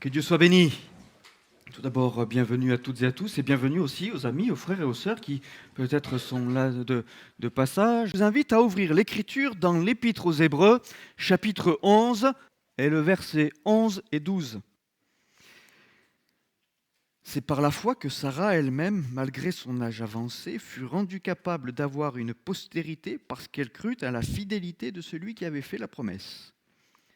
Que Dieu soit béni. Tout d'abord, bienvenue à toutes et à tous et bienvenue aussi aux amis, aux frères et aux sœurs qui peut-être sont là de passage. Je vous invite à ouvrir l'Écriture dans l'Épître aux Hébreux, chapitre 11 et le verset 11 et 12. C'est par la foi que Sarah elle-même, malgré son âge avancé, fut rendue capable d'avoir une postérité parce qu'elle crut à la fidélité de celui qui avait fait la promesse.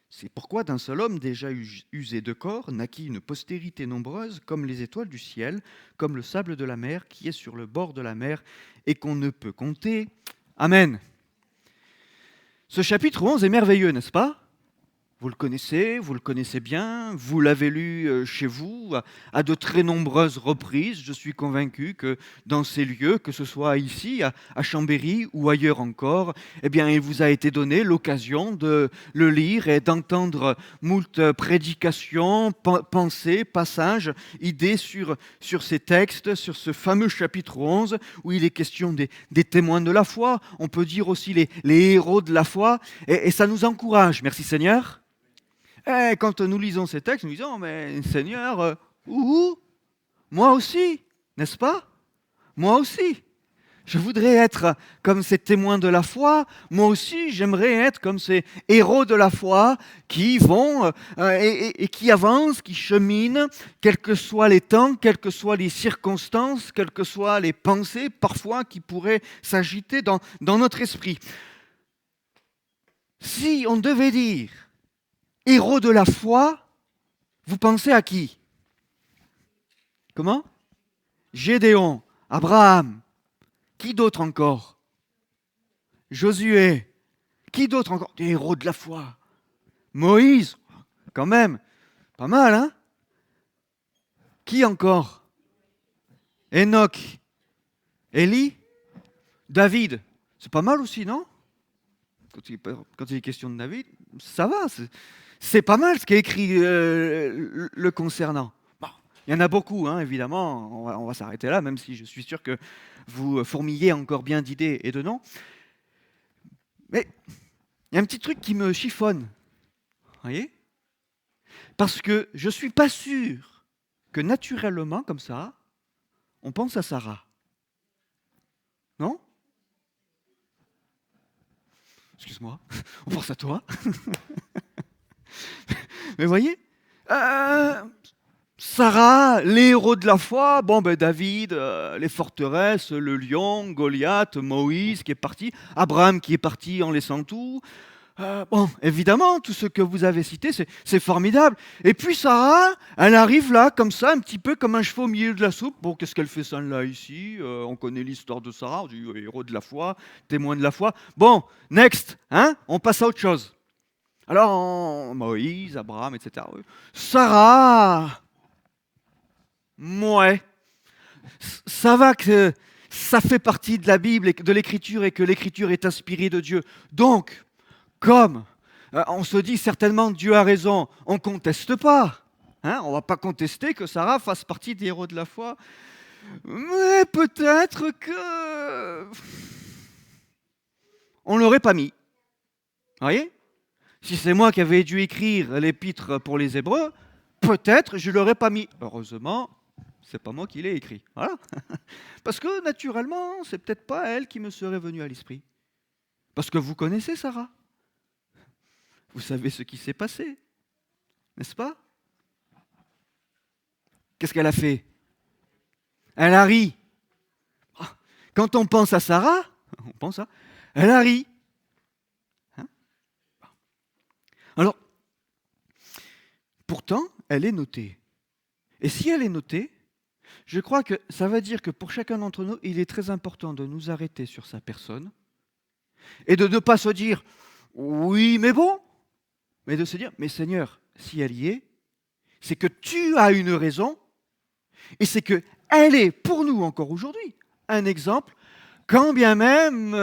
C'est pourquoi d'un seul homme déjà usé de corps naquit une postérité nombreuse comme les étoiles du ciel, comme le sable de la mer qui est sur le bord de la mer et qu'on ne peut compter. Amen. Ce chapitre 11 est merveilleux, n'est-ce pas ? Vous le connaissez bien, vous l'avez lu chez vous à de très nombreuses reprises. Je suis convaincu que dans ces lieux, que ce soit ici, à Chambéry ou ailleurs encore, eh bien, il vous a été donné l'occasion de le lire et d'entendre moult prédications, pensées, passages, idées sur ces textes, sur ce fameux chapitre 11 où il est question des témoins de la foi. On peut dire aussi les héros de la foi et ça nous encourage. Merci Seigneur. Et quand nous lisons ces textes, nous disons, mais Seigneur, moi aussi, n'est-ce pas ? Moi aussi. Je voudrais être comme ces témoins de la foi. Moi aussi, j'aimerais être comme ces héros de la foi qui vont et qui avancent, qui cheminent, quels que soient les temps, quelles que soient les circonstances, quelles que soient les pensées parfois qui pourraient s'agiter dans notre esprit. Si on devait dire héros de la foi, vous pensez à qui ? Comment ? Gédéon, Abraham. Qui d'autre encore ? Josué. Qui d'autre encore ? Des héros de la foi. Moïse, quand même. Pas mal, hein ? Qui encore ? Enoch. Élie. David. C'est pas mal aussi, non ? Quand il est question de David, ça va. C'est pas mal ce qui est écrit le concernant. Bon, il y en a beaucoup, hein, évidemment. On va s'arrêter là, même si je suis sûr que vous fourmillez encore bien d'idées et de noms. Mais il y a un petit truc qui me chiffonne. Vous voyez ? Parce que je ne suis pas sûr que naturellement, comme ça, on pense à Sarah. Non ? Excuse-moi, on pense à toi. Mais vous voyez, Sarah, les héros de la foi, David, les forteresses, le lion, Goliath, Moïse qui est parti, Abraham qui est parti en laissant tout. Évidemment, tout ce que vous avez cité, c'est formidable. Et puis Sarah, elle arrive là, comme ça, un petit peu comme un cheveu au milieu de la soupe. Bon, qu'est-ce qu'elle fait ça là, ici ? On connaît l'histoire de Sarah, on dit héros de la foi, témoin de la foi. Bon, next, hein ? On passe à autre chose. Alors, Moïse, Abraham, etc. Sarah, ouais, ça va que ça fait partie de la Bible et de l'Écriture et que l'Écriture est inspirée de Dieu. Donc, comme on se dit certainement Dieu a raison, on ne conteste pas. Hein, on ne va pas contester que Sarah fasse partie des héros de la foi. Mais peut-être que on ne l'aurait pas mis. Vous voyez ? Si c'est moi qui avais dû écrire l'épître pour les Hébreux, peut-être je ne l'aurais pas mis. Heureusement, c'est pas moi qui l'ai écrit. Voilà. Parce que naturellement, c'est peut-être pas elle qui me serait venue à l'esprit. Parce que vous connaissez Sarah. Vous savez ce qui s'est passé, n'est-ce pas ? Qu'est-ce qu'elle a fait ? Elle a ri. Quand on pense à Sarah, on pense à... Elle a ri. Hein ? Alors, pourtant, elle est notée. Et si elle est notée, je crois que ça va dire que pour chacun d'entre nous, il est très important de nous arrêter sur sa personne et de ne pas se dire « oui, mais bon », mais de se dire « mais Seigneur, si elle y est, c'est que tu as une raison et c'est qu'elle est pour nous encore aujourd'hui un exemple, quand bien même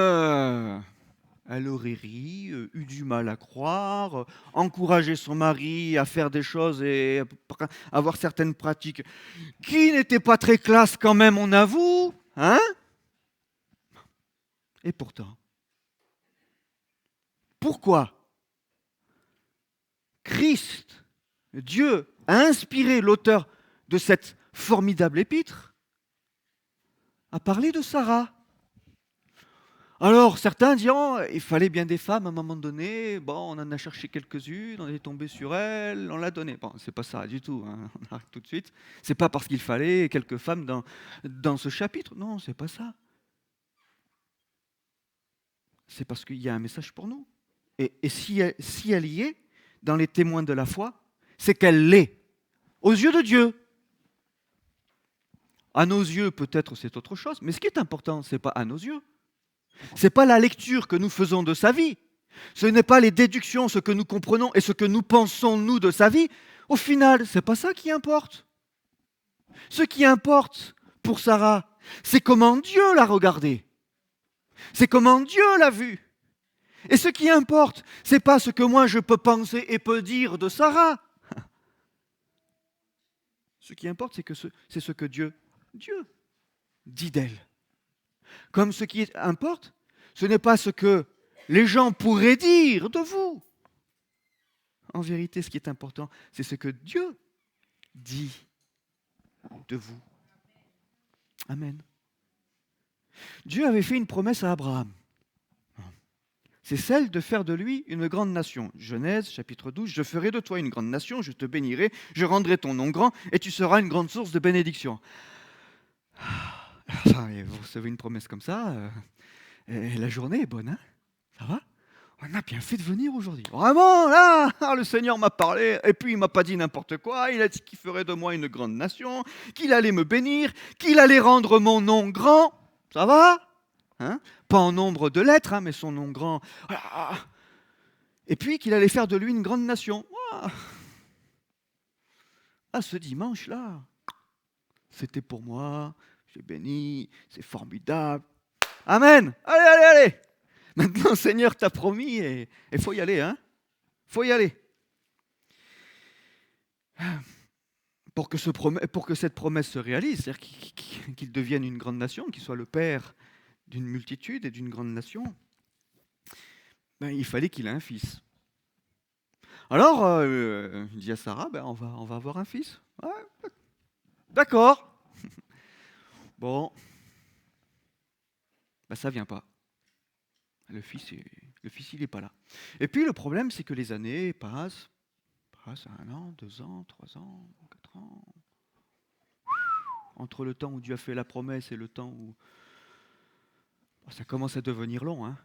elle aurait ri, eu du mal à croire, encouragé son mari à faire des choses et avoir certaines pratiques qui n'étaient pas très classe quand même, on avoue, hein ? Et pourtant, pourquoi Christ, Dieu, a inspiré l'auteur de cette formidable épître à parler de Sarah. Alors, certains diront, il fallait bien des femmes à un moment donné. Bon, on en a cherché quelques-unes, on est tombé sur elles, on l'a donné. Bon, c'est pas ça du tout, hein, on arrête tout de suite. C'est pas parce qu'il fallait quelques femmes dans ce chapitre. Non, c'est pas ça. C'est parce qu'il y a un message pour nous. Et si elle y est, dans les témoins de la foi, c'est qu'elle l'est, aux yeux de Dieu. À nos yeux, peut-être c'est autre chose, mais ce qui est important, ce n'est pas à nos yeux. Ce n'est pas la lecture que nous faisons de sa vie. Ce n'est pas les déductions, ce que nous comprenons et ce que nous pensons, nous, de sa vie. Au final, ce n'est pas ça qui importe. Ce qui importe pour Sarah, c'est comment Dieu l'a regardée. C'est comment Dieu l'a vue. Et ce qui importe, ce n'est pas ce que moi je peux penser et peux dire de Sarah. Ce qui importe, c'est ce que Dieu dit d'elle. Comme ce qui importe, ce n'est pas ce que les gens pourraient dire de vous. En vérité, ce qui est important, c'est ce que Dieu dit de vous. Amen. Dieu avait fait une promesse à Abraham. C'est celle de faire de lui une grande nation. Genèse, chapitre 12, « Je ferai de toi une grande nation, je te bénirai, je rendrai ton nom grand, et tu seras une grande source de bénédiction. » Enfin, vous recevez une promesse comme ça, et la journée est bonne, hein? Ça va? On a bien fait de venir aujourd'hui. Vraiment, là, le Seigneur m'a parlé, et puis il m'a pas dit n'importe quoi, il a dit qu'il ferait de moi une grande nation, qu'il allait me bénir, qu'il allait rendre mon nom grand. Ça va? Hein? Pas en nombre de lettres, hein, mais son nom grand. Et puis qu'il allait faire de lui une grande nation. Ah, ce dimanche-là, c'était pour moi, j'ai béni, c'est formidable. Amen. Allez, allez, allez. Maintenant, Seigneur t'a promis et il faut y aller, hein? Faut y aller. Pour que cette promesse se réalise, c'est-à-dire qu'il devienne une grande nation, qu'il soit le père d'une multitude et d'une grande nation, il fallait qu'il ait un fils. Alors, il dit à Sarah, on va avoir un fils. Ouais, d'accord. Bon, ça vient pas. Le fils, il n'est pas là. Et puis le problème, c'est que les années passent 1 an, 2 ans, 3 ans, 4 ans. Entre le temps où Dieu a fait la promesse et le temps où ça commence à devenir long, hein.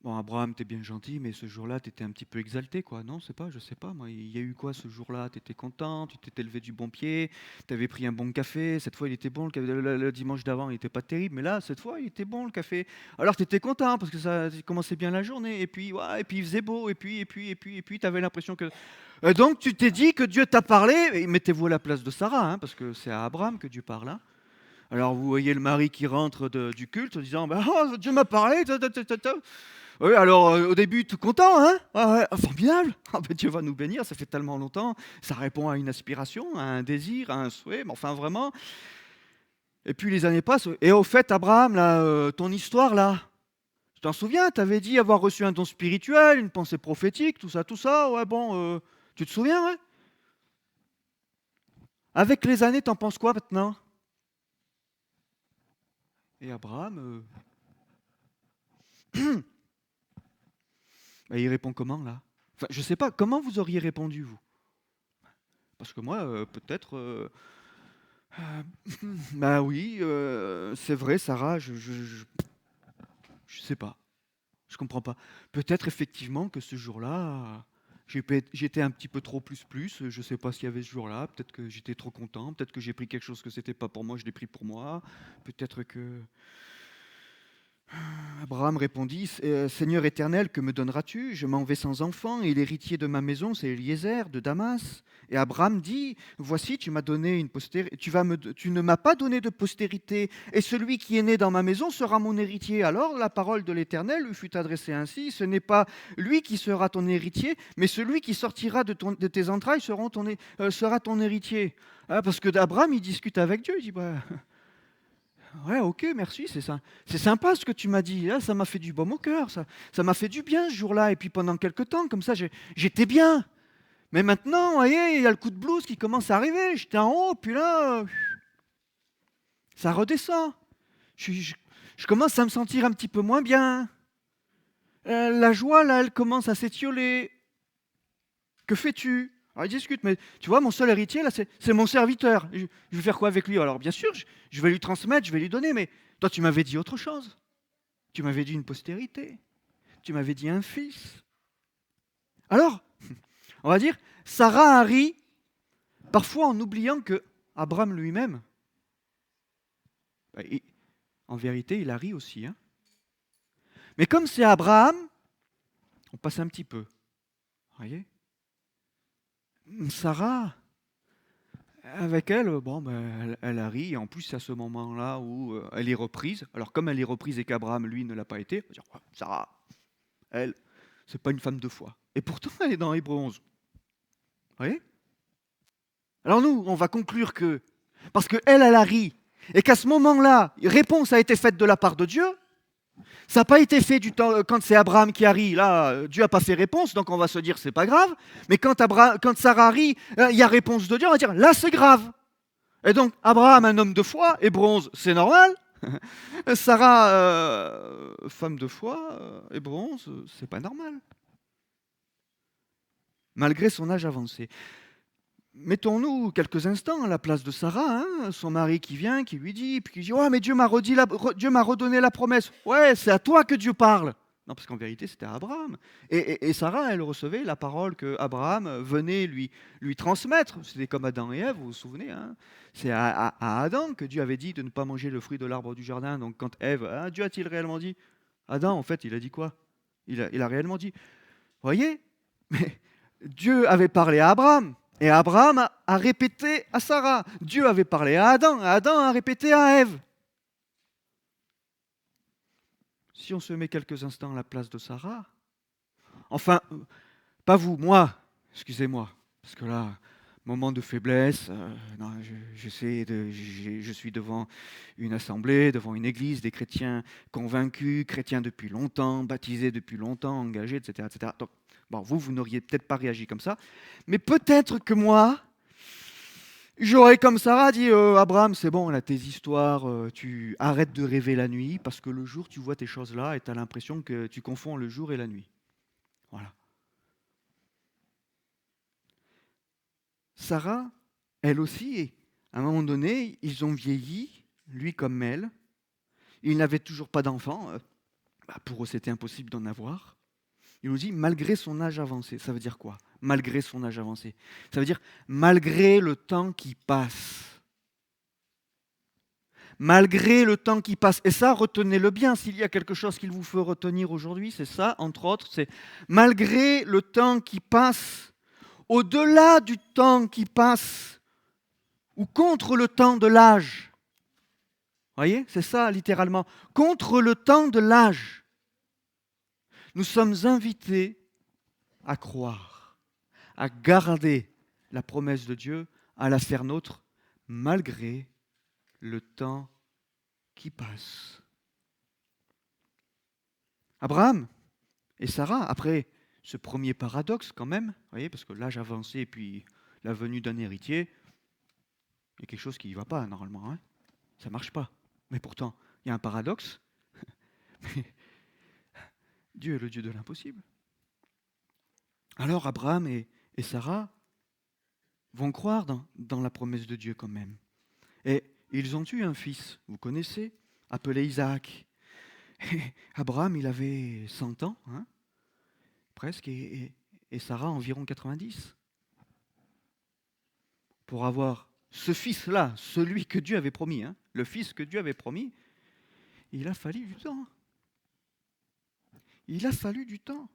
Bon, Abraham, t'es bien gentil, mais ce jour-là, t'étais un petit peu exalté, quoi. Non, je sais pas, moi. Il y a eu quoi ce jour-là? T'étais content, tu t'étais levé du bon pied, t'avais pris un bon café. Cette fois, il était bon. Le dimanche d'avant, il était pas terrible, mais là, cette fois, il était bon, le café. Alors, t'étais content, parce que ça commençait bien la journée. Et puis, il faisait beau. Et puis, t'avais l'impression que... donc, tu t'es dit que Dieu t'a parlé. Et mettez-vous à la place de Sarah, hein, parce que c'est à Abraham que Dieu parle, hein. Alors, vous voyez le mari qui rentre du culte en disant, Dieu m'a parlé. Oui, alors au début, tout content, hein? Formidable! Dieu va nous bénir, ça fait tellement longtemps. Ça répond à une aspiration, à un désir, à un souhait, mais enfin vraiment. Et puis les années passent. Et au fait, Abraham, là, ton histoire, là, tu t'en souviens? Tu avais dit avoir reçu un don spirituel, une pensée prophétique, tout ça. Ouais, bon, tu te souviens, ouais? Avec les années, t'en penses quoi maintenant? Et Abraham... il répond comment, là? Enfin, je ne sais pas, comment vous auriez répondu, vous? Parce que moi, peut-être... oui, c'est vrai, Sarah, je sais pas. Je comprends pas. Peut-être effectivement que ce jour-là, j'étais un petit peu trop plus. Je sais pas s'il y avait ce jour-là. Peut-être que j'étais trop content. Peut-être que j'ai pris quelque chose que c'était pas pour moi, je l'ai pris pour moi. Peut-être que... Abraham répondit, Seigneur éternel, que me donneras-tu? Je m'en vais sans enfant, et l'héritier de ma maison, c'est Eliezer de Damas. Et Abraham dit, voici, tu m'as donné une postérité, tu ne m'as pas donné de postérité, et celui qui est né dans ma maison sera mon héritier. Alors la parole de l'Éternel lui fut adressée ainsi, ce n'est pas lui qui sera ton héritier, mais celui qui sortira de tes entrailles sera ton héritier. Parce que Abraham, il discute avec Dieu, il dit, ouais, ok, merci, c'est ça. C'est sympa ce que tu m'as dit. Là, ça m'a fait du baume au cœur. Ça m'a fait du bien ce jour-là. Et puis pendant quelques temps, comme ça, j'étais bien. Mais maintenant, vous voyez, il y a le coup de blues qui commence à arriver. J'étais en haut, puis là, ça redescend. Je commence à me sentir un petit peu moins bien. La joie, là, elle commence à s'étioler. Que fais-tu? Alors, il discute, mais tu vois, mon seul héritier, là, c'est mon serviteur. Je vais faire quoi avec lui? Alors, bien sûr, je vais lui transmettre, je vais lui donner, mais toi, tu m'avais dit autre chose. Tu m'avais dit une postérité. Tu m'avais dit un fils. Alors, on va dire, Sarah a ri, parfois en oubliant que Abraham lui-même, en vérité, il a ri aussi. Hein. Mais comme c'est Abraham, on passe un petit peu. Vous voyez? Sarah, avec elle, bon, ben, elle a ri. Et en plus, c'est à ce moment-là où elle est reprise. Alors, comme elle est reprise et qu'Abraham, lui, ne l'a pas été, on va dire, ouais, Sarah, elle, c'est pas une femme de foi. Et pourtant, elle est dans Hébreux 11. Vous voyez? Alors nous, on va conclure que, parce qu'elle, elle a ri, et qu'à ce moment-là, réponse a été faite de la part de Dieu, ça n'a pas été fait du temps, quand c'est Abraham qui a ri, là, Dieu n'a pas fait réponse, donc on va se dire c'est pas grave, mais quand Sarah rit, il y a réponse de Dieu, on va dire là c'est grave. Et donc Abraham, un homme de foi, et bronze, c'est normal. Sarah, femme de foi, et bronze, c'est pas normal. Malgré son âge avancé. Mettons-nous quelques instants à la place de Sarah, hein, son mari qui vient, qui lui dit, puis qui dit, ouais, mais Dieu m'a redonné la promesse. Ouais, c'est à toi que Dieu parle. Non, parce qu'en vérité, c'était à Abraham. Et Sarah, elle recevait la parole que Abraham venait lui transmettre. C'était comme Adam et Ève, vous vous souvenez. Hein. C'est à Adam que Dieu avait dit de ne pas manger le fruit de l'arbre du jardin. Donc quand Ève, hein, Dieu a-t-il réellement dit? Adam, en fait, il a dit quoi? Il a réellement dit, voyez, mais Dieu avait parlé à Abraham. Et Abraham a répété à Sarah. Dieu avait parlé à Adam. Adam a répété à Ève. Si on se met quelques instants à la place de Sarah, enfin, pas vous, moi, excusez-moi, parce que là, moment de faiblesse, non, je suis devant une assemblée, devant une église, des chrétiens convaincus, chrétiens depuis longtemps, baptisés depuis longtemps, engagés, etc. etc. Donc, bon, vous n'auriez peut-être pas réagi comme ça, mais peut-être que moi, j'aurais comme Sarah dit, Abraham, c'est bon, là, tes histoires, tu arrêtes de rêver la nuit, parce que le jour, tu vois tes choses-là, et tu as l'impression que tu confonds le jour et la nuit. Voilà. Sarah, elle aussi, à un moment donné, ils ont vieilli, lui comme elle. Ils n'avaient toujours pas d'enfants. Pour eux, c'était impossible d'en avoir. Il nous dit, malgré son âge avancé. Ça veut dire quoi? Malgré son âge avancé. Ça veut dire, malgré le temps qui passe. Malgré le temps qui passe. Et ça, retenez-le bien. S'il y a quelque chose qu'il vous faut retenir aujourd'hui, c'est ça, entre autres, c'est malgré le temps qui passe, au-delà du temps qui passe, ou contre le temps de l'âge. Vous voyez, c'est ça littéralement. Contre le temps de l'âge. Nous sommes invités à croire, à garder la promesse de Dieu, à la faire nôtre, malgré le temps qui passe. Abraham et Sarah, après ce premier paradoxe quand même, vous voyez, parce que l'âge avancé et puis la venue d'un héritier, il y a quelque chose qui ne va pas normalement, hein. Ça ne marche pas. Mais pourtant, il y a un paradoxe. Dieu est le Dieu de l'impossible. Alors Abraham et Sarah vont croire dans la promesse de Dieu quand même. Et ils ont eu un fils, vous connaissez, appelé Isaac. Et Abraham, il avait 100 ans, hein, presque, et Sarah environ 90. Pour avoir ce fils-là, celui que Dieu avait promis, hein, le fils que Dieu avait promis, il a fallu du temps. Il a fallu du temps.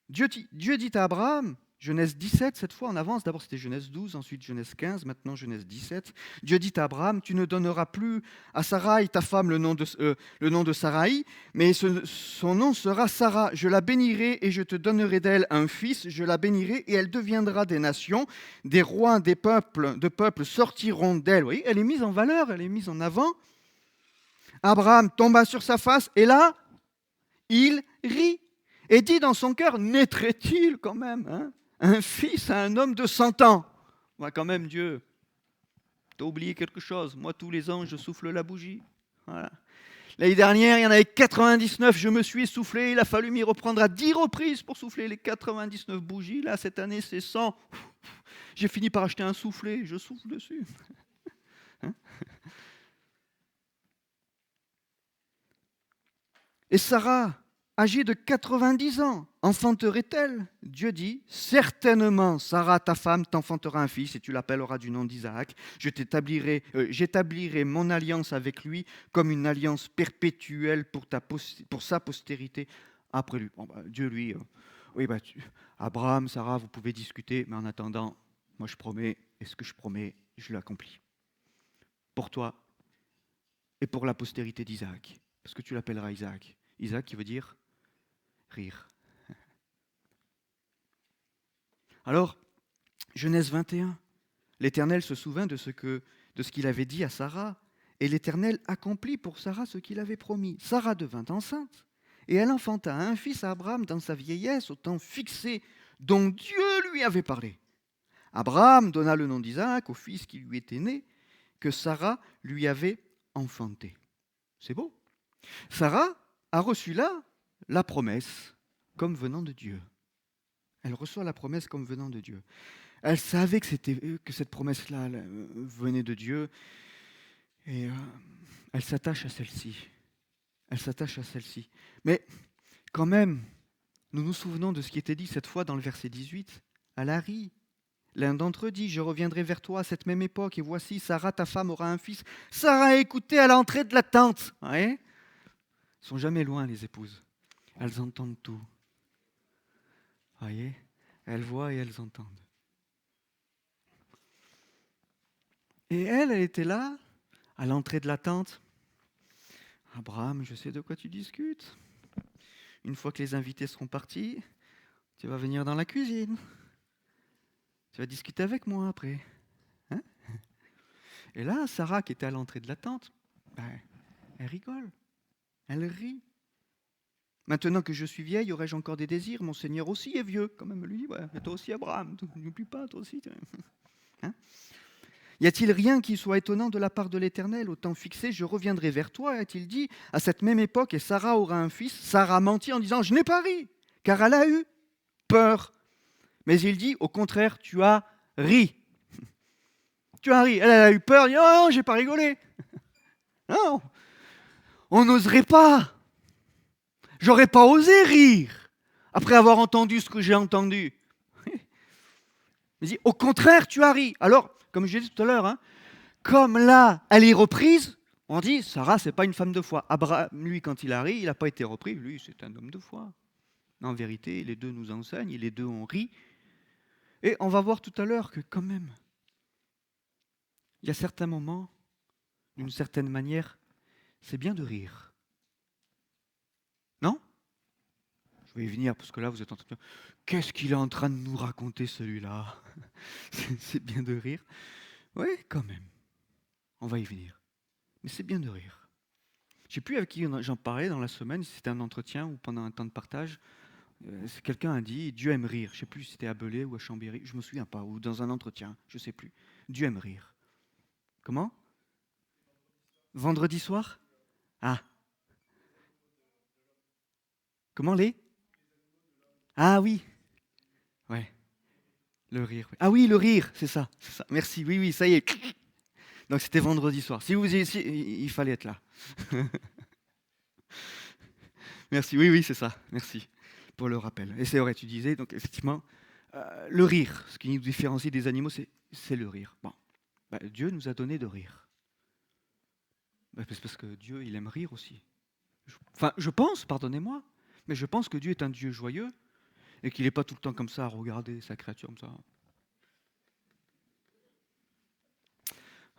Dieu dit à Abraham, Genèse 17, cette fois en avance, d'abord c'était Genèse 12, ensuite Genèse 15, maintenant Genèse 17. Dieu dit à Abraham, tu ne donneras plus à Sarai, ta femme, le nom de Sarai, mais son nom sera Sarah. Je la bénirai et je te donnerai d'elle un fils, je la bénirai et elle deviendra des nations, des rois, de peuples sortiront d'elle. Vous voyez, elle est mise en valeur, elle est mise en avant. Abraham tomba sur sa face et là, il rit. Et dit dans son cœur, naîtrait-il quand même un fils à un homme de 100 ans. Moi, quand même, Dieu, t'as oublié quelque chose. Moi, tous les ans, je souffle la bougie. Voilà. L'année dernière, il y en avait 99, je me suis essoufflé, il a fallu m'y reprendre à 10 reprises pour souffler les 99 bougies. Là, cette année, c'est 100. J'ai fini par acheter un soufflet, je souffle dessus. Hein. Et Sarah, âgée de 90 ans, enfanterait-elle? Dieu dit, certainement, Sarah, ta femme, t'enfantera un fils et tu l'appelleras du nom d'Isaac. J'établirai mon alliance avec lui comme une alliance perpétuelle pour sa postérité après lui. Bon, bah, Dieu, lui, oui, bah, Abraham, Sarah, vous pouvez discuter, mais en attendant, moi je promets, et ce que je promets, je l'accomplis. Pour toi et pour la postérité d'Isaac, parce que tu l'appelleras Isaac. Isaac qui veut dire rire. Alors, Genèse 21, l'Éternel se souvint de ce qu'il avait dit à Sarah, et l'Éternel accomplit pour Sarah ce qu'il avait promis. Sarah devint enceinte, et elle enfanta un fils à Abraham dans sa vieillesse, au temps fixé dont Dieu lui avait parlé. Abraham donna le nom d'Isaac au fils qui lui était né, que Sarah lui avait enfanté. C'est beau. Sarah a reçu là la promesse comme venant de Dieu. Elle reçoit la promesse comme venant de Dieu. Elle savait que cette promesse-là venait de Dieu et elle s'attache à celle-ci. Elle s'attache à celle-ci. Mais quand même, nous nous souvenons de ce qui était dit cette fois dans le verset 18. Elle a ri. L'un d'entre eux dit, je reviendrai vers toi à cette même époque et voici, Sarah, ta femme, aura un fils. Sarah a écouté à l'entrée de la tente. Ouais. Elles ne sont jamais loin, les épouses. Elles entendent tout. Voyez, elles voient et elles entendent. Et elle était là, à l'entrée de la tente. Abraham, je sais de quoi tu discutes. Une fois que les invités seront partis, tu vas venir dans la cuisine. Tu vas discuter avec moi après. Hein? Et là, Sarah, qui était à l'entrée de la tente, elle rigole. Elle rit. Maintenant que je suis vieille, aurais-je encore des désirs? Mon Seigneur aussi est vieux. Quand même, elle lui dit, ouais, mais toi aussi, Abraham, n'oublie pas, toi aussi. Hein? Y a-t-il rien qui soit étonnant de la part de l'Éternel? Au temps fixé, je reviendrai vers toi, a-t-il dit, à cette même époque, et Sarah aura un fils. Sarah mentit en disant, je n'ai pas ri, car elle a eu peur. Mais il dit, au contraire, tu as ri. Tu as ri. Elle a eu peur, elle dit, oh non, j'ai pas rigolé. Non, on n'oserait pas. J'aurais pas osé rire après avoir entendu ce que j'ai entendu. Il dit, au contraire, tu as ri. Alors, comme je l'ai dit tout à l'heure, hein, comme là, elle est reprise, on dit, Sarah, c'est pas une femme de foi. Abraham, lui, quand il a ri, il n'a pas été repris. Lui, c'est un homme de foi. En vérité, les deux nous enseignent, les deux ont ri. Et on va voir tout à l'heure que quand même, il y a certains moments, d'une certaine manière, c'est bien de rire. Non? Je vais y venir, parce que là, vous êtes en train de dire, qu'est-ce qu'il est en train de nous raconter, celui-là? C'est bien de rire. Oui, quand même. On va y venir. Mais c'est bien de rire. Je ne sais plus avec qui j'en parlais dans la semaine, si c'était un entretien ou pendant un temps de partage. Quelqu'un a dit, Dieu aime rire. Je ne sais plus si c'était à Belay ou à Chambéry, je ne me souviens pas, ou dans un entretien, je ne sais plus. Dieu aime rire. Comment? Vendredi soir? Ah. Comment les? Ah oui. Ouais. Le rire. Ah oui, le rire, c'est ça. Merci, oui, oui, ça y est. Donc c'était vendredi soir. Si vous y étiez, il fallait être là. Merci, oui, oui, c'est ça. Merci pour le rappel. Et c'est vrai, tu disais, donc effectivement, le rire, ce qui nous différencie des animaux, c'est le rire. Bon, Dieu nous a donné de rire. C'est parce que Dieu, il aime rire aussi. Enfin, je pense, pardonnez-moi, mais je pense que Dieu est un Dieu joyeux et qu'il n'est pas tout le temps comme ça à regarder sa créature comme ça.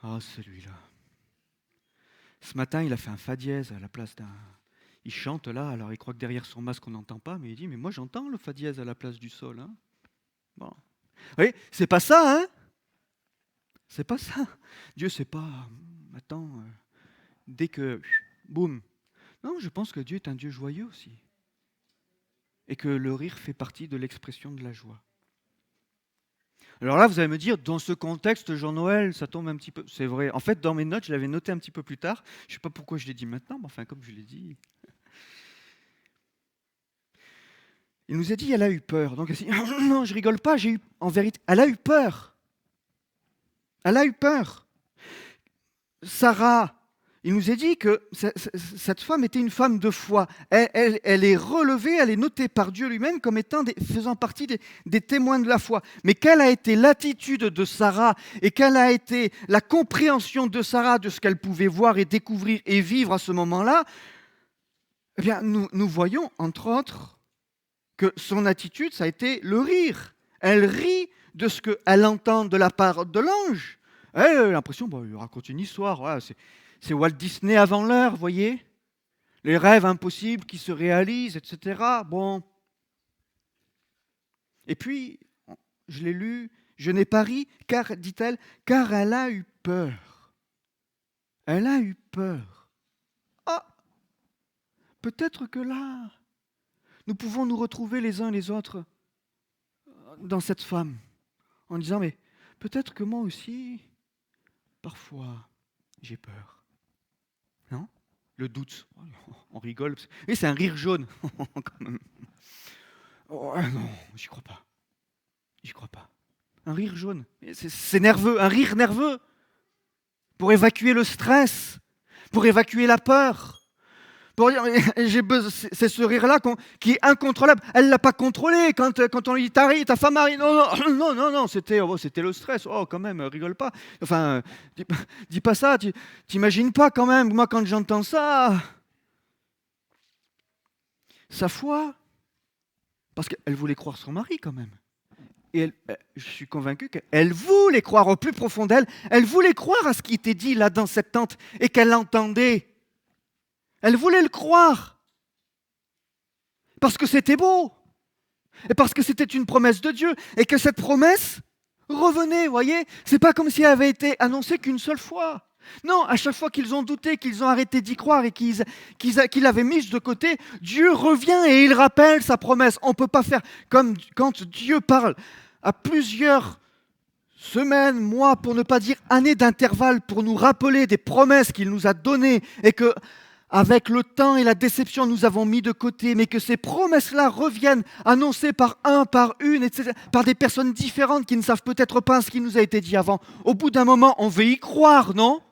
Ah, celui-là. Ce matin, il a fait un fa dièse à la place d'un... Il chante là, alors il croit que derrière son masque on n'entend pas, mais il dit, mais moi j'entends le fa dièse à la place du sol. Hein. Bon. Oui, c'est pas ça, hein? C'est pas ça. Dieu, c'est pas, attends, dès que, boum. Non, je pense que Dieu est un Dieu joyeux aussi. Et que le rire fait partie de l'expression de la joie. Alors là, vous allez me dire, dans ce contexte, Jean-Noël, ça tombe un petit peu. C'est vrai. En fait, dans mes notes, je l'avais noté un petit peu plus tard. Je ne sais pas pourquoi je l'ai dit maintenant, mais enfin, comme je l'ai dit. Il nous a dit, elle a eu peur. Donc, elle s'est dit, non, je rigole pas, j'ai eu, en vérité, elle a eu peur. Elle a eu peur. Sarah, il nous a dit que cette femme était une femme de foi. Elle est relevée, elle est notée par Dieu lui-même comme étant faisant partie des témoins de la foi. Mais quelle a été l'attitude de Sarah et quelle a été la compréhension de Sarah de ce qu'elle pouvait voir et découvrir et vivre à ce moment-là? Eh bien, nous voyons, entre autres, que son attitude, ça a été le rire. Elle rit de ce qu'elle entend de la part de l'ange. Elle a l'impression, bon, il raconte une histoire, voilà, c'est Walt Disney avant l'heure, vous voyez? Les rêves impossibles qui se réalisent, etc. Bon. Et puis, je l'ai lu, je n'ai pas ri, car, dit-elle, car elle a eu peur. Elle a eu peur. Ah, peut-être que là, nous pouvons nous retrouver les uns les autres dans cette femme, en disant, mais peut-être que moi aussi, parfois, j'ai peur. Non? Le doute. On rigole. Et c'est un rire jaune. Quand même. Oh, non, j'y crois pas. J'y crois pas. Un rire jaune. C'est nerveux, un rire nerveux. Pour évacuer le stress, pour évacuer la peur. Pour dire, j'ai besoin, c'est ce rire-là qui est incontrôlable. Elle ne l'a pas contrôlé quand on lui dit ta femme arrive. Non, c'était le stress. Oh, quand même, rigole pas. Enfin, dis pas ça, t'imagines pas quand même. Moi, quand j'entends ça, sa foi, parce qu'elle voulait croire son mari quand même. Et je suis convaincu qu'elle voulait croire au plus profond d'elle. Elle voulait croire à ce qui était dit là dans cette tente et qu'elle l'entendait. Elle voulait le croire. Parce que c'était beau. Et parce que c'était une promesse de Dieu. Et que cette promesse revenait, vous voyez. C'est pas comme si elle avait été annoncée qu'une seule fois. Non, à chaque fois qu'ils ont douté, qu'ils ont arrêté d'y croire et qu'ils l'avaient mise de côté, Dieu revient et il rappelle sa promesse. On ne peut pas faire comme quand Dieu parle à plusieurs semaines, mois, pour ne pas dire années d'intervalle, pour nous rappeler des promesses qu'il nous a données et que avec le temps et la déception, nous avons mis de côté, mais que ces promesses-là reviennent annoncées par un, par une, etc., par des personnes différentes qui ne savent peut-être pas ce qui nous a été dit avant. Au bout d'un moment, on veut y croire, non?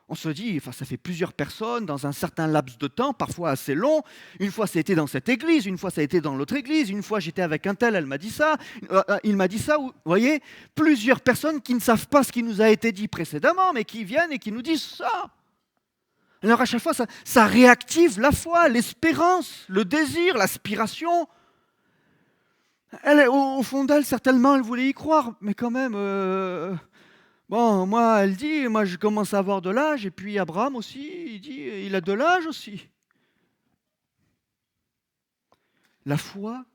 On se dit, enfin, ça fait plusieurs personnes dans un certain laps de temps, parfois assez long. Une fois, ça a été dans cette église, une fois, ça a été dans l'autre église, une fois, j'étais avec un tel, elle m'a dit ça, il m'a dit ça. Vous voyez, plusieurs personnes qui ne savent pas ce qui nous a été dit précédemment, mais qui viennent et qui nous disent ça. Alors à chaque fois, ça réactive la foi, l'espérance, le désir, l'aspiration. Elle, au fond d'elle, certainement, elle voulait y croire, mais quand même, bon, moi, elle dit, moi, je commence à avoir de l'âge, et puis Abraham aussi, il dit, il a de l'âge aussi. La foi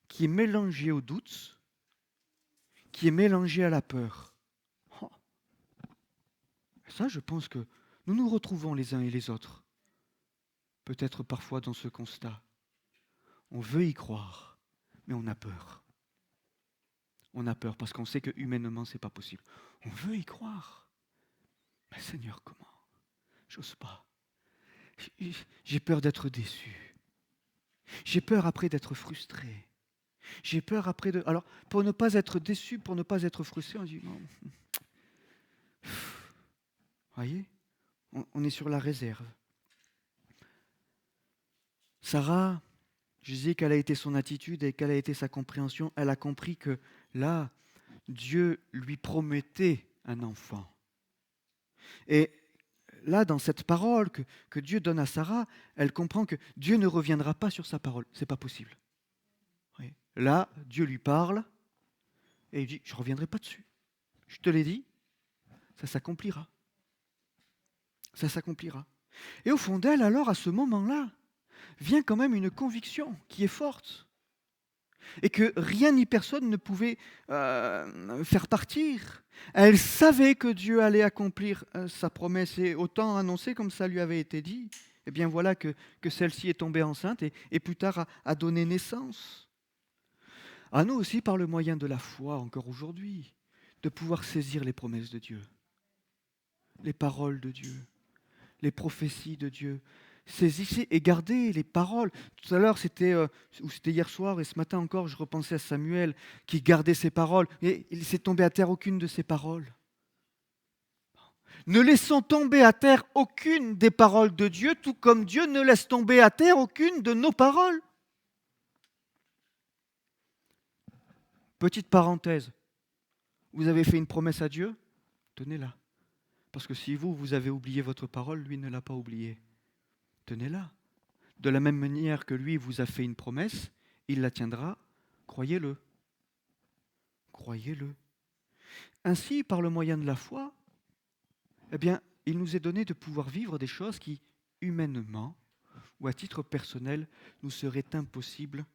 qui est mélangée au doute, qui est mélangée à la peur. Oh. Ça, je pense que nous nous retrouvons les uns et les autres. Peut-être parfois dans ce constat. On veut y croire, mais on a peur. On a peur parce qu'on sait que humainement, ce n'est pas possible. On veut y croire. Mais Seigneur, comment? J'ose pas. J'ai peur d'être déçu. J'ai peur après d'être frustré. J'ai peur après de... Alors, pour ne pas être déçu, pour ne pas être frustré, on dit non. Voyez, on est sur la réserve. Sarah, je disais quelle a été son attitude et quelle a été sa compréhension. Elle a compris que là, Dieu lui promettait un enfant. Et là, dans cette parole que Dieu donne à Sarah, elle comprend que Dieu ne reviendra pas sur sa parole. Ce n'est pas possible. Oui. Là, Dieu lui parle et il dit, je ne reviendrai pas dessus. Je te l'ai dit, ça s'accomplira. Ça s'accomplira. Et au fond d'elle, alors, à ce moment-là, vient quand même une conviction qui est forte. Et que rien ni personne ne pouvait faire partir. Elle savait que Dieu allait accomplir sa promesse et autant annoncer comme ça lui avait été dit. Et bien voilà que celle-ci est tombée enceinte et plus tard a donné naissance. À nous aussi, par le moyen de la foi, encore aujourd'hui, de pouvoir saisir les promesses de Dieu, les paroles de Dieu, les prophéties de Dieu. Saisissez et gardez les paroles. Tout à l'heure, c'était hier soir, et ce matin encore, je repensais à Samuel qui gardait ses paroles. Et il s'est tombé à terre aucune de ses paroles. Ne laissons tomber à terre aucune des paroles de Dieu, tout comme Dieu ne laisse tomber à terre aucune de nos paroles. Petite parenthèse, vous avez fait une promesse à Dieu, tenez-la. Parce que si vous avez oublié votre parole, lui ne l'a pas oubliée. Tenez-la. De la même manière que lui vous a fait une promesse, il la tiendra, croyez-le. Croyez-le. Ainsi, par le moyen de la foi, eh bien, il nous est donné de pouvoir vivre des choses qui, humainement ou à titre personnel, nous seraient impossibles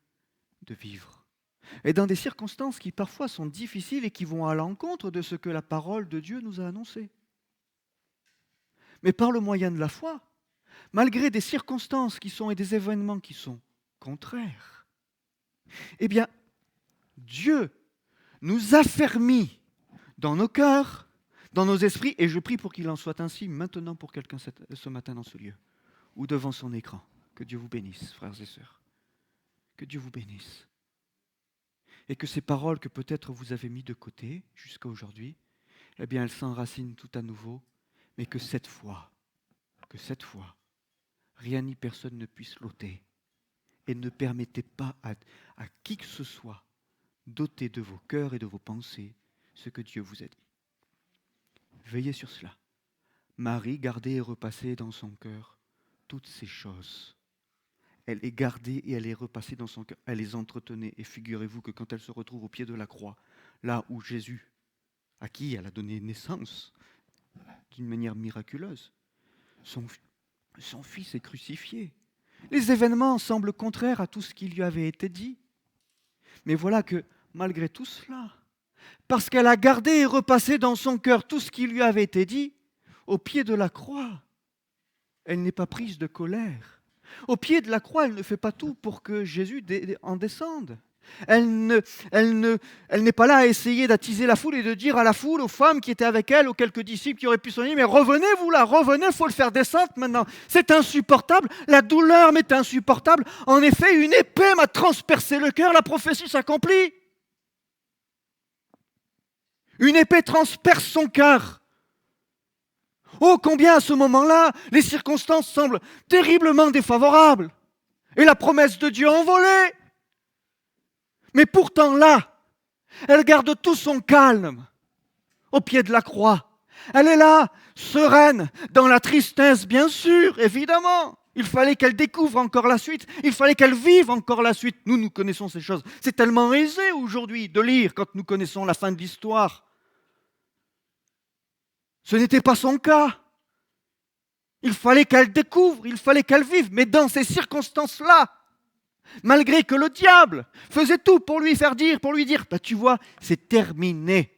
de vivre. Et dans des circonstances qui parfois sont difficiles et qui vont à l'encontre de ce que la parole de Dieu nous a annoncé. Mais par le moyen de la foi, malgré des circonstances et des événements qui sont contraires, eh bien, Dieu nous affermit dans nos cœurs, dans nos esprits, et je prie pour qu'il en soit ainsi maintenant pour quelqu'un ce matin dans ce lieu, ou devant son écran. Que Dieu vous bénisse, frères et sœurs. Que Dieu vous bénisse. Et que ces paroles que peut-être vous avez mis de côté jusqu'à aujourd'hui, eh bien, elles s'enracinent tout à nouveau, mais que cette fois, rien ni personne ne puisse l'ôter. Et ne permettez pas à qui que ce soit d'ôter de vos cœurs et de vos pensées ce que Dieu vous a dit. Veillez sur cela. Marie gardait et repassait dans son cœur toutes ces choses. Elle les gardait et elle les repassait dans son cœur. Elle les entretenait. Et figurez-vous que quand elle se retrouve au pied de la croix, là où Jésus, à qui elle a donné naissance d'une manière miraculeuse, son fils est crucifié. Les événements semblent contraires à tout ce qui lui avait été dit. Mais voilà que, malgré tout cela, parce qu'elle a gardé et repassé dans son cœur tout ce qui lui avait été dit, au pied de la croix, elle n'est pas prise de colère. Au pied de la croix, elle ne fait pas tout pour que Jésus en descende. Elle n'est pas là à essayer d'attiser la foule et de dire à la foule, aux femmes qui étaient avec elle, aux quelques disciples qui auraient pu s'en dire, mais revenez vous là, revenez, il faut le faire descendre maintenant. C'est insupportable, la douleur m'est insupportable. En effet, une épée m'a transpercé le cœur, la prophétie s'accomplit. Une épée transperce son cœur. Oh, combien à ce moment-là, les circonstances semblent terriblement défavorables et la promesse de Dieu envolée. Mais pourtant là, elle garde tout son calme au pied de la croix. Elle est là, sereine, dans la tristesse, bien sûr, évidemment. Il fallait qu'elle découvre encore la suite, il fallait qu'elle vive encore la suite. Nous connaissons ces choses. C'est tellement aisé aujourd'hui de lire quand nous connaissons la fin de l'histoire. Ce n'était pas son cas. Il fallait qu'elle découvre, il fallait qu'elle vive. Mais dans ces circonstances-là, malgré que le diable faisait tout pour lui faire dire, bah, tu vois, c'est terminé.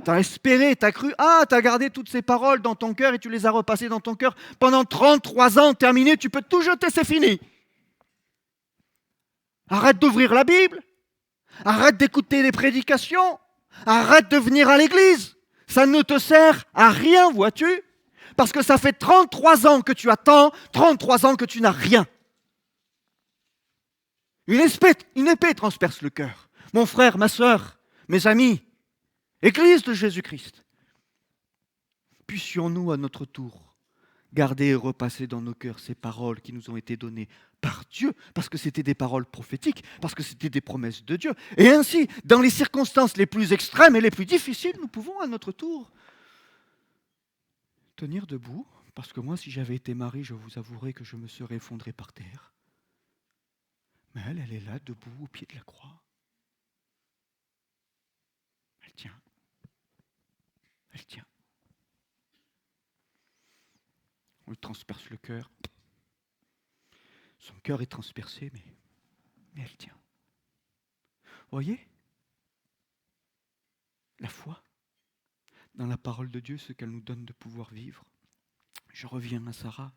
Tu as espéré, tu as cru, tu as gardé toutes ces paroles dans ton cœur et tu les as repassées dans ton cœur pendant 33 ans, terminé, tu peux tout jeter, c'est fini. Arrête d'ouvrir la Bible, arrête d'écouter les prédications, arrête de venir à l'église. Ça ne te sert à rien, vois-tu, parce que ça fait 33 ans que tu attends, 33 ans que tu n'as rien. Une épée transperce le cœur. Mon frère, ma sœur, mes amis, Église de Jésus-Christ, puissions-nous à notre tour garder et repasser dans nos cœurs ces paroles qui nous ont été données par Dieu, parce que c'était des paroles prophétiques, parce que c'était des promesses de Dieu. Et ainsi, dans les circonstances les plus extrêmes et les plus difficiles, nous pouvons à notre tour tenir debout, parce que moi, si j'avais été Marie, je vous avouerai que je me serais effondré par terre. Mais elle est là, debout, au pied de la croix. Elle tient. Elle tient. On lui transperce le cœur. Son cœur est transpercé, mais elle tient. Voyez, la foi, dans la parole de Dieu, ce qu'elle nous donne de pouvoir vivre. Je reviens à Sarah.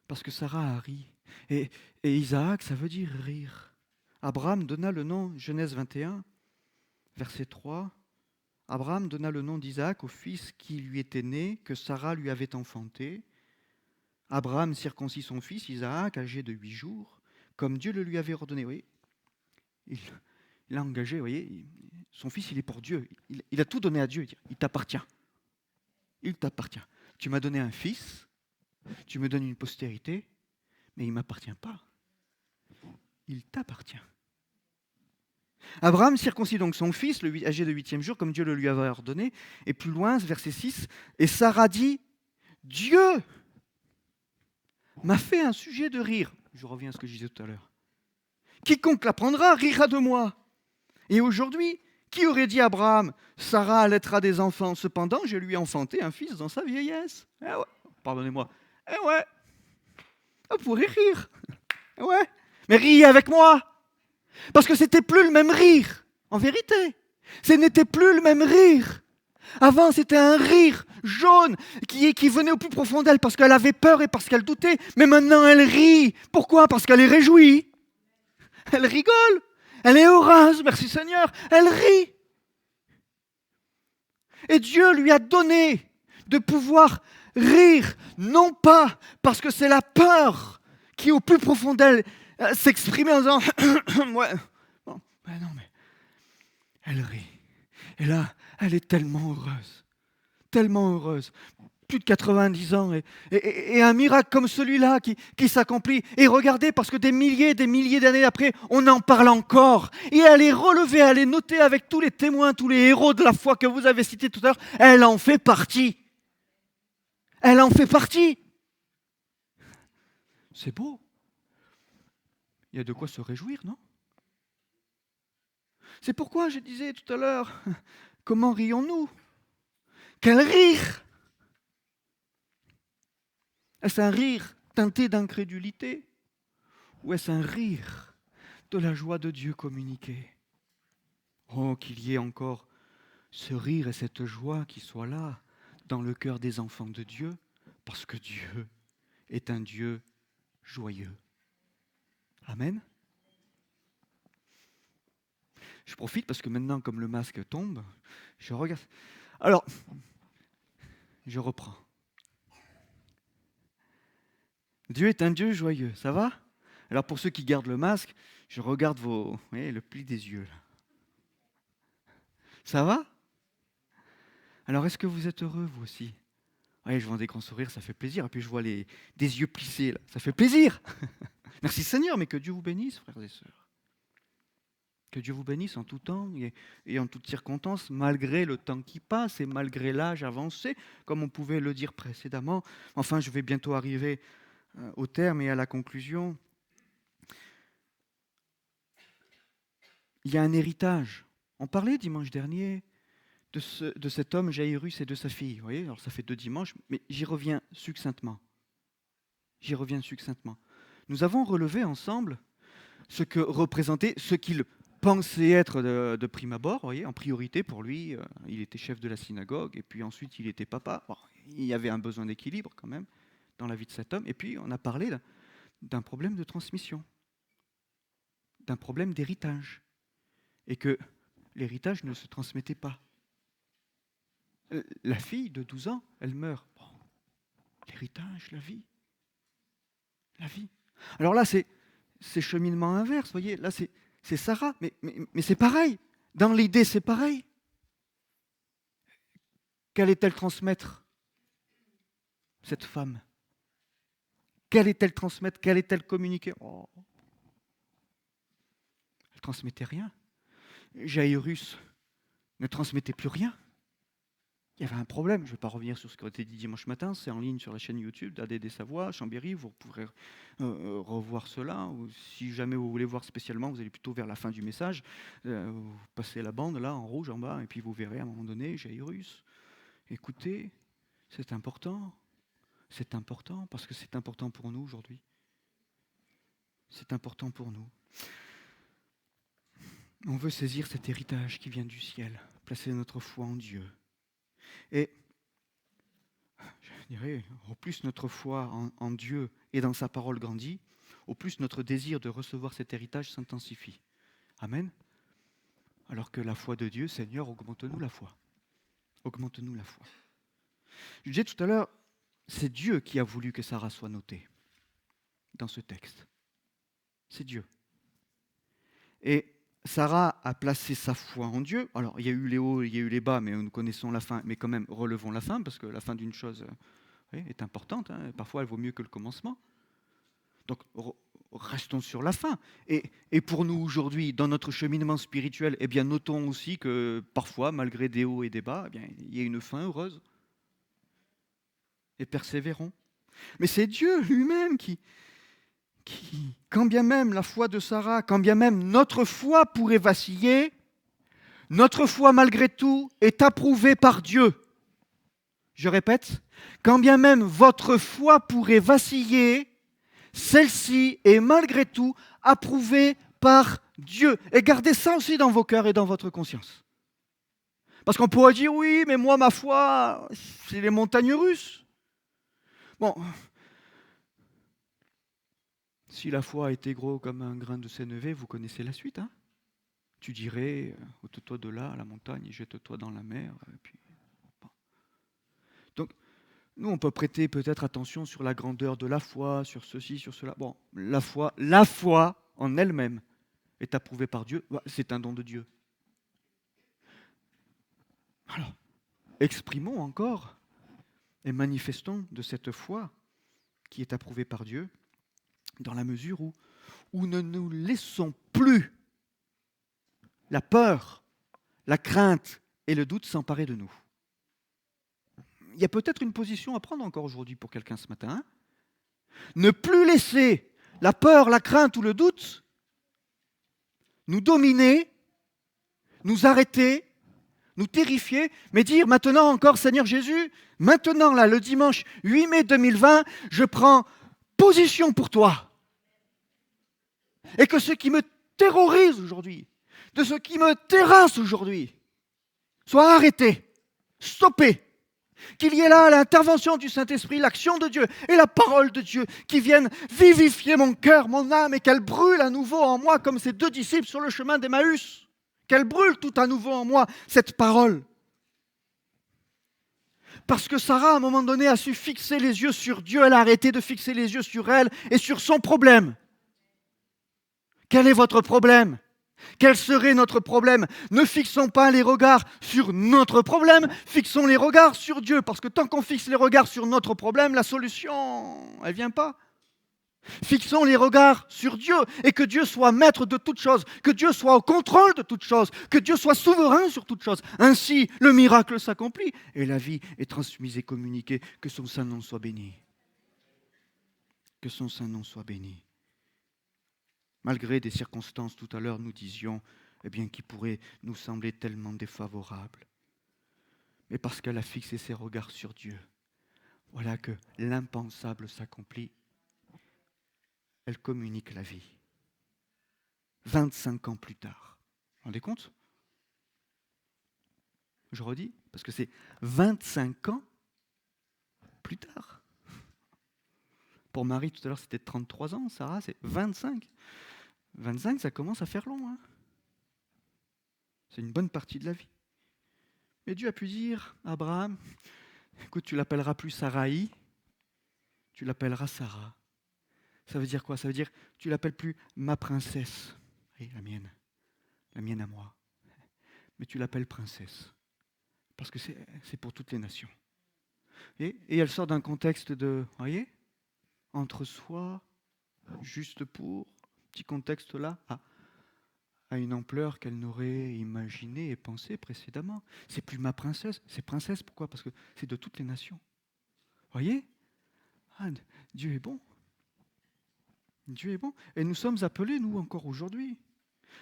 Parce que Sarah a ri. Et Isaac, ça veut dire rire. Abraham donna le nom, Genèse 21, verset 3, Abraham donna le nom d'Isaac au fils qui lui était né, que Sarah lui avait enfanté. Abraham circoncit son fils Isaac, âgé de 8 jours, comme Dieu le lui avait ordonné. Vous voyez, il a engagé, vous voyez, son fils, il est pour Dieu. Il a tout donné à Dieu. Il t'appartient. Il t'appartient. Tu m'as donné un fils, tu me donnes une postérité, mais il ne m'appartient pas. Il t'appartient. Abraham circoncit donc son fils, âgé de 8e jour, comme Dieu le lui avait ordonné. Et plus loin, verset 6, et Sarah dit, Dieu m'a fait un sujet de rire. Je reviens à ce que je disais tout à l'heure. Quiconque l'apprendra rira de moi. Et aujourd'hui, qui aurait dit à Abraham, Sarah allaitera des enfants, cependant je lui ai enfanté un fils dans sa vieillesse. Eh ouais, pardonnez-moi. Eh ouais, vous pourrez rire. Eh ouais, mais riez avec moi. Parce que c'était plus le même rire, en vérité. Ce n'était plus le même rire. Avant, c'était un rire jaune qui venait au plus profond d'elle parce qu'elle avait peur et parce qu'elle doutait. Mais maintenant, elle rit. Pourquoi? Parce qu'elle est réjouie. Elle rigole. Elle est heureuse, merci Seigneur. Elle rit. Et Dieu lui a donné de pouvoir rire, non pas parce que c'est la peur qui, au plus profond d'elle, s'exprimait en disant ouais, bon, ben non, mais elle rit. Et là, elle est tellement heureuse, tellement heureuse. Plus de 90 ans et un miracle comme celui-là qui s'accomplit. Et regardez, parce que des milliers d'années après, on en parle encore. Et elle est relevée, elle est notée avec tous les témoins, tous les héros de la foi que vous avez cités tout à l'heure. Elle en fait partie. Elle en fait partie. C'est beau. Il y a de quoi se réjouir, non? C'est pourquoi je disais tout à l'heure, comment rions-nous? Quel rire! Est-ce un rire teinté d'incrédulité ou est-ce un rire de la joie de Dieu communiquée? Oh, qu'il y ait encore ce rire et cette joie qui soient là dans le cœur des enfants de Dieu, parce que Dieu est un Dieu joyeux. Amen. Je profite parce que maintenant, comme le masque tombe, je regarde. Alors, je reprends. Dieu est un Dieu joyeux, ça va? Alors pour ceux qui gardent le masque, je regarde vous voyez, le pli des yeux. Là. Ça va? Alors est-ce que vous êtes heureux vous aussi? Oui, je vois des grands sourires, ça fait plaisir. Et puis je vois des yeux plissés, là. Ça fait plaisir. Merci Seigneur, mais que Dieu vous bénisse, frères et sœurs. Que Dieu vous bénisse en tout temps et en toutes circonstances, malgré le temps qui passe et malgré l'âge avancé, comme on pouvait le dire précédemment. Enfin, je vais bientôt arriver au terme et à la conclusion. Il y a un héritage. On parlait dimanche dernier de cet homme Jairus et de sa fille. Vous voyez, alors ça fait 2 dimanches, mais j'y reviens succinctement. Nous avons relevé ensemble ce que représentait, ce qu'il pensait être de prime abord, vous voyez, en priorité pour lui, il était chef de la synagogue, et puis ensuite il était papa. Bon, il y avait un besoin d'équilibre quand même dans la vie de cet homme, et puis on a parlé là, d'un problème de transmission, d'un problème d'héritage, et que l'héritage ne se transmettait pas. La fille de 12 ans, elle meurt. Bon, l'héritage, la vie. Alors là, c'est cheminement inverse, vous voyez, là c'est Sarah, mais c'est pareil. Dans l'idée, c'est pareil. Qu'allait-elle transmettre, cette femme? Qu'allait-elle transmettre? Qu'allait-elle communiquer? Oh. Elle ne transmettait rien. Jairus ne transmettait plus rien. Il y avait un problème. Je ne vais pas revenir sur ce qui a été dit dimanche matin. C'est en ligne sur la chaîne YouTube d'ADD Savoie, Chambéry. Vous pourrez revoir cela. Ou si jamais vous voulez voir spécialement, vous allez plutôt vers la fin du message. Vous passez la bande là, en rouge en bas, et puis vous verrez à un moment donné Jairus. Écoutez, c'est important. C'est important parce que c'est important pour nous aujourd'hui. C'est important pour nous. On veut saisir cet héritage qui vient du ciel, placer notre foi en Dieu. Et je dirais, au plus notre foi en Dieu et dans sa parole grandit, au plus notre désir de recevoir cet héritage s'intensifie. Amen. Alors que la foi de Dieu, Seigneur, augmente-nous la foi. Augmente-nous la foi. Je disais tout à l'heure, c'est Dieu qui a voulu que Sarah soit notée dans ce texte. C'est Dieu. Et Sarah a placé sa foi en Dieu. Alors, il y a eu les hauts, il y a eu les bas, mais nous connaissons la fin. Mais quand même, relevons la fin, parce que la fin d'une chose est importante. Parfois, elle vaut mieux que le commencement. Donc, restons sur la fin. Et pour nous, aujourd'hui, dans notre cheminement spirituel, eh bien, notons aussi que parfois, malgré des hauts et des bas, eh bien, il y a une fin heureuse. Et persévérons. Mais c'est Dieu lui-même qui, quand bien même la foi de Sarah, quand bien même notre foi pourrait vaciller, notre foi malgré tout est approuvée par Dieu. Je répète, quand bien même votre foi pourrait vaciller, celle-ci est malgré tout approuvée par Dieu. Et gardez ça aussi dans vos cœurs et dans votre conscience. Parce qu'on pourrait dire, oui, mais moi, ma foi, c'est les montagnes russes. Bon, si la foi était gros comme un grain de sénévé, vous connaissez la suite. Tu dirais, ôte-toi de là, à la montagne, et jette-toi dans la mer. Et puis, bon. Donc, nous, on peut prêter peut-être attention sur la grandeur de la foi, sur ceci, sur cela. Bon, la foi en elle-même est approuvée par Dieu. C'est un don de Dieu. Alors, exprimons encore et manifestons de cette foi qui est approuvée par Dieu dans la mesure où ne nous laissons plus la peur, la crainte et le doute s'emparer de nous. Il y a peut-être une position à prendre encore aujourd'hui pour quelqu'un ce matin. Ne plus laisser la peur, la crainte ou le doute nous dominer, nous arrêter, nous terrifier, mais dire maintenant encore, Seigneur Jésus, maintenant là, le dimanche 8 mai 2020, je prends position pour toi. Et que ce qui me terrorise aujourd'hui, de ce qui me terrasse aujourd'hui, soit arrêté, stoppé. Qu'il y ait là l'intervention du Saint-Esprit, l'action de Dieu et la parole de Dieu qui viennent vivifier mon cœur, mon âme et qu'elle brûle à nouveau en moi comme ces deux disciples sur le chemin d'Emmaüs. Qu'elle brûle tout à nouveau en moi, cette parole. Parce que Sarah, à un moment donné, a su fixer les yeux sur Dieu. Elle a arrêté de fixer les yeux sur elle et sur son problème. Quel est votre problème ? Quel serait notre problème ? Ne fixons pas les regards sur notre problème, fixons les regards sur Dieu. Parce que tant qu'on fixe les regards sur notre problème, la solution, elle ne vient pas. Fixons les regards sur Dieu et que Dieu soit maître de toutes choses, que Dieu soit au contrôle de toutes choses, que Dieu soit souverain sur toutes choses. Ainsi, le miracle s'accomplit et la vie est transmise et communiquée. Que son saint nom soit béni. Que son saint nom soit béni. Malgré des circonstances, tout à l'heure, nous disions, qui pourraient nous sembler tellement défavorables. Mais parce qu'elle a fixé ses regards sur Dieu, voilà que l'impensable s'accomplit. Elle communique la vie. 25 ans plus tard. Vous vous rendez compte ? Je redis, parce que c'est 25 ans plus tard. Pour Marie, tout à l'heure, c'était 33 ans. Sarah, c'est 25. 25, ça commence à faire long. C'est une bonne partie de la vie. Mais Dieu a pu dire à Abraham, écoute, tu l'appelleras plus Sarai, tu l'appelleras Sarah. Ça veut dire quoi ? Ça veut dire, tu l'appelles plus ma princesse, oui, la mienne à moi. Mais tu l'appelles princesse, parce que c'est pour toutes les nations. Et elle sort d'un contexte de, voyez, entre soi, juste pour, petit contexte là, à une ampleur qu'elle n'aurait imaginée et pensée précédemment. C'est plus ma princesse, c'est princesse, pourquoi ? Parce que c'est de toutes les nations. Voyez ? Dieu est bon. Dieu est bon. Et nous sommes appelés, nous, encore aujourd'hui,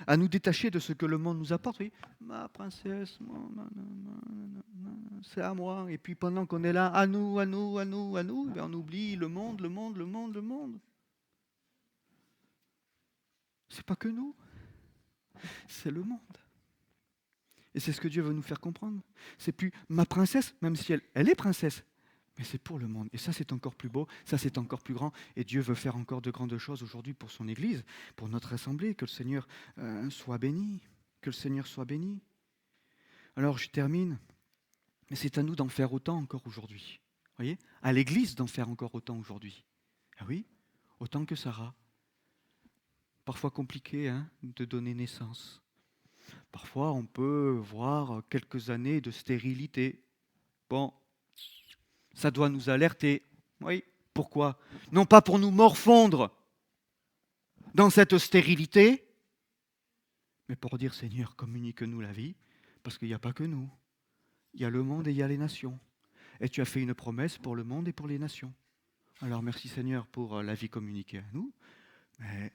à nous détacher de ce que le monde nous apporte. Oui, ma princesse, c'est à moi. Et puis pendant qu'on est là, à nous, on oublie le monde. C'est pas que nous, c'est le monde. Et c'est ce que Dieu veut nous faire comprendre. C'est plus ma princesse, même si elle est princesse, Mais c'est pour le monde. Et ça, c'est encore plus beau, ça, c'est encore plus grand. Et Dieu veut faire encore de grandes choses aujourd'hui pour son Église, pour notre assemblée. Que le Seigneur soit béni. Que le Seigneur soit béni. Alors, je termine. Mais c'est à nous d'en faire autant encore aujourd'hui. Voyez, à l'Église d'en faire encore autant aujourd'hui. Ah oui, autant que Sarah. Parfois compliqué de donner naissance. Parfois, on peut voir quelques années de stérilité. Bon, ça doit nous alerter. Oui, pourquoi? Non pas pour nous morfondre dans cette stérilité, mais pour dire, Seigneur, communique-nous la vie, parce qu'il n'y a pas que nous. Il y a le monde et il y a les nations. Et tu as fait une promesse pour le monde et pour les nations. Alors merci Seigneur pour la vie communiquée à nous, mais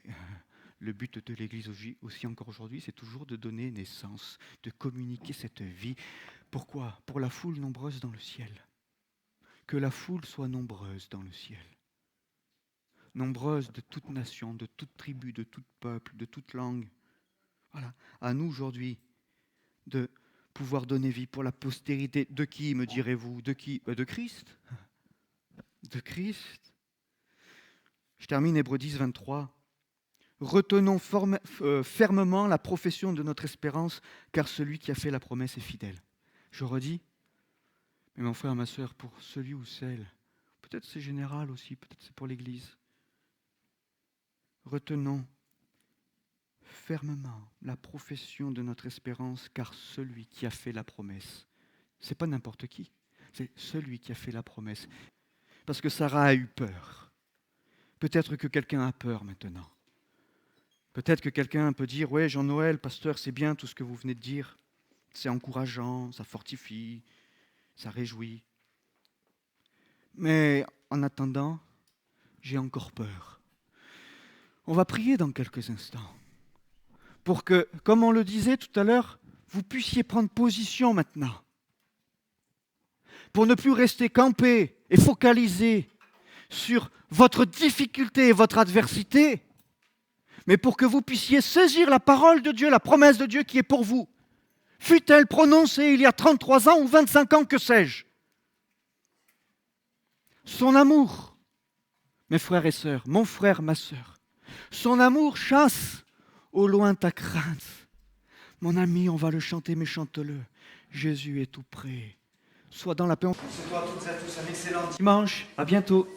le but de l'Église aussi encore aujourd'hui, c'est toujours de donner naissance, de communiquer cette vie. Pourquoi? Pour la foule nombreuse dans le ciel. Que la foule soit nombreuse dans le ciel. Nombreuse de toute nation, de toute tribu, de tout peuple, de toute langue. Voilà. À nous aujourd'hui de pouvoir donner vie pour la postérité. De qui, me direz-vous? De qui? De Christ. De Christ. Je termine Hébreux 10, 23. Retenons fermement la profession de notre espérance, car celui qui a fait la promesse est fidèle. Je redis, mais mon frère, ma soeur, pour celui ou celle, peut-être c'est général aussi, peut-être c'est pour l'Église. Retenons fermement la profession de notre espérance, car celui qui a fait la promesse, c'est pas n'importe qui, c'est celui qui a fait la promesse. Parce que Sarah a eu peur. Peut-être que quelqu'un a peur maintenant. Peut-être que quelqu'un peut dire, ouais, Jean-Noël, pasteur, c'est bien tout ce que vous venez de dire. C'est encourageant, ça fortifie, ça réjouit. Mais en attendant, j'ai encore peur. On va prier dans quelques instants pour que, comme on le disait tout à l'heure, vous puissiez prendre position maintenant. Pour ne plus rester campé et focalisé sur votre difficulté et votre adversité, mais pour que vous puissiez saisir la parole de Dieu, la promesse de Dieu qui est pour vous. Fut-elle prononcée il y a 33 ans ou 25 ans, que sais-je? Son amour, mes frères et sœurs, mon frère, ma sœur, son amour chasse au loin ta crainte. Mon ami, on va le chanter, mais chante-le. Jésus est tout près. Sois dans la paix. On se souhaite à toutes et à tous un excellent dimanche. À bientôt.